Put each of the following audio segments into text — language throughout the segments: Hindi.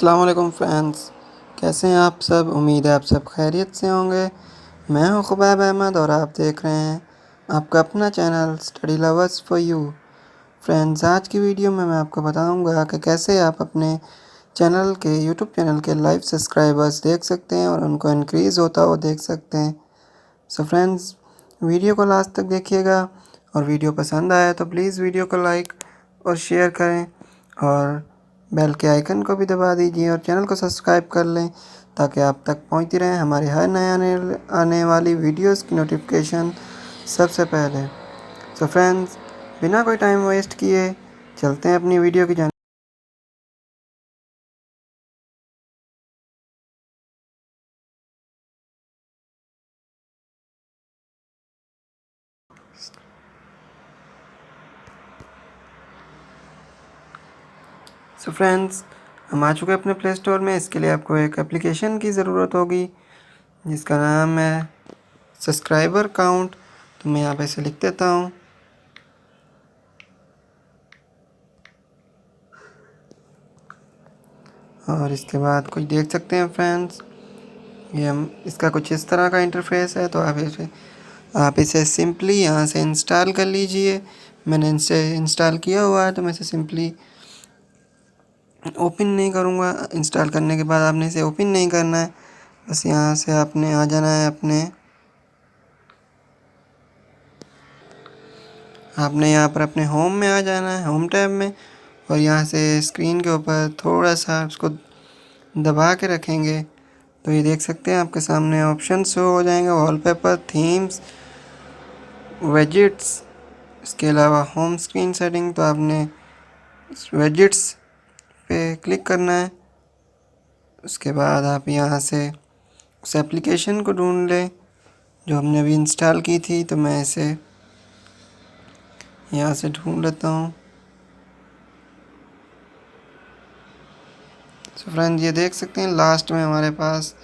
अस्सलाम वालेकुम फ्रेंड्स, कैसे हैं आप सब? उम्मीद है आप सब खैरियत से होंगे। मैं हूं खुबैब अहमद और आप देख रहे हैं आपका अपना channel study lovers for you. Friends, आज की वीडियो में मैं आपको बताऊंगा कि कैसे आप अपने चैनल के यूट्यूब चैनल के लाइव सब्सक्राइबर्स देख सकते हैं और उनको इंक्रीज़ होता हुआ देख सकते हैं। सो फ्रेंड्स, वीडियो को लास्ट तक देखिएगा और वीडियो पसंद आया तो प्लीज़ वीडियो को लाइक और शेयर करें और बेल के आइकन को भी दबा दीजिए और चैनल को सब्सक्राइब कर लें ताकि आप तक पहुंचती रहे हमारी हर नए आने वाली वीडियोस की नोटिफिकेशन सबसे पहले। सो फ्रेंड्स, बिना कोई टाइम वेस्ट किए चलते हैं अपनी वीडियो की जान। सो फ्रेंड्स, हम आ चुके हैं अपने प्ले स्टोर में। इसके लिए आपको एक एप्लीकेशन की ज़रूरत होगी जिसका नाम है सब्सक्राइबर काउंट। तो मैं यहाँ पे इसे लिख देता हूँ और इसके बाद कुछ देख सकते हैं फ्रेंड्स, ये हम इसका कुछ इस तरह का इंटरफेस है। तो आप इसे सिंपली यहाँ से इंस्टॉल कर लीजिए। मैंने इसे इंस्टॉल किया हुआ है तो मैं इसे सिंपली ओपन नहीं करूँगा। इंस्टॉल करने के बाद आपने इसे ओपन नहीं करना है, बस यहाँ से आपने आ जाना है आपने यहाँ पर अपने होम में आ जाना है, होम टैब में। और यहाँ से स्क्रीन के ऊपर थोड़ा सा उसको दबा के रखेंगे तो ये देख सकते हैं आपके सामने ऑप्शन शो हो जाएंगे, वॉलपेपर, थीम्स, वेजिट्स, इसके अलावा होम स्क्रीन सेटिंग। तो आपने वेजिट्स पे क्लिक करना है। उसके बाद आप यहाँ से उस एप्लीकेशन को ढूंढ लें जो हमने अभी इंस्टॉल की थी। तो मैं इसे यहाँ से ढूंढ लेता हूँ। सो फ्रेंड्स, ये देख सकते हैं लास्ट में हमारे पास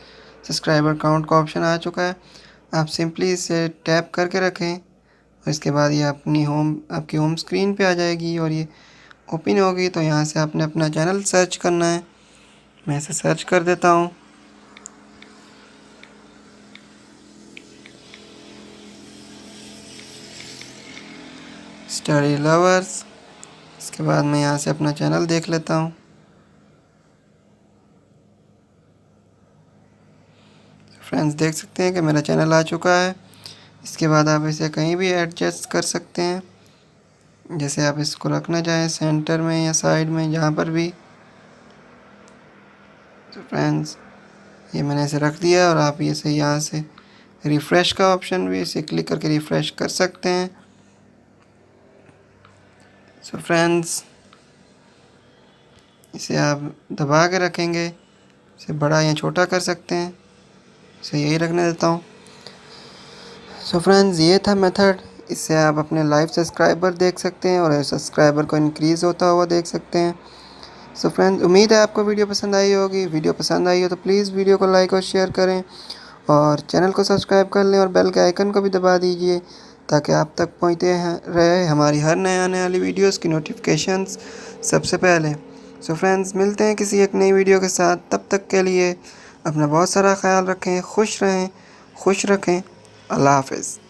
सब्सक्राइबर काउंट का ऑप्शन आ चुका है। आप सिंपली इसे टैप करके रखें और इसके बाद ये आपकी होम स्क्रीन पे आ जाएगी और ये ओपन होगी। तो यहाँ से आपने अपना चैनल सर्च करना है। मैं इसे सर्च कर देता हूँ। Study lovers. इसके बाद मैं यहाँ से अपना चैनल देख लेता हूँ। फ्रेंड्स, देख सकते हैं कि मेरा चैनल आ चुका है। इसके बाद आप इसे कहीं भी एडजस्ट कर सकते हैं, जैसे आप इसको रखना चाहें सेंटर में या साइड में, जहाँ पर भी। तो फ्रेंड्स, ये मैंने इसे रख दिया और आप इसे यहाँ से रिफ़्रेश का ऑप्शन भी, इसे क्लिक करके रिफ़्रेश कर सकते हैं। सो फ्रेंड्स, इसे आप दबा के रखेंगे, इसे बड़ा या छोटा कर सकते हैं। इसे यही रखने देता हूँ। सो फ्रेंड्स, ये था मेथड। इससे आप अपने लाइव सब्सक्राइबर देख सकते हैं और सब्सक्राइबर को इंक्रीज़ होता हुआ देख सकते हैं। सो फ्रेंड्स, उम्मीद है आपको वीडियो पसंद आई होगी। वीडियो पसंद आई हो तो प्लीज़ वीडियो को लाइक और शेयर करें और चैनल को सब्सक्राइब कर लें और बेल के आइकन को भी दबा दीजिए ताकि आप तक पहुँचते रहे हमारी हर नए आने वाली वीडियोस की नोटिफिकेशंस सबसे पहले। सो फ्रेंड्स, मिलते हैं किसी एक नई वीडियो के साथ। तब तक के लिए अपना बहुत सारा ख्याल रखें, खुश रहें, खुश रखें। अल्लाह हाफ़िज़।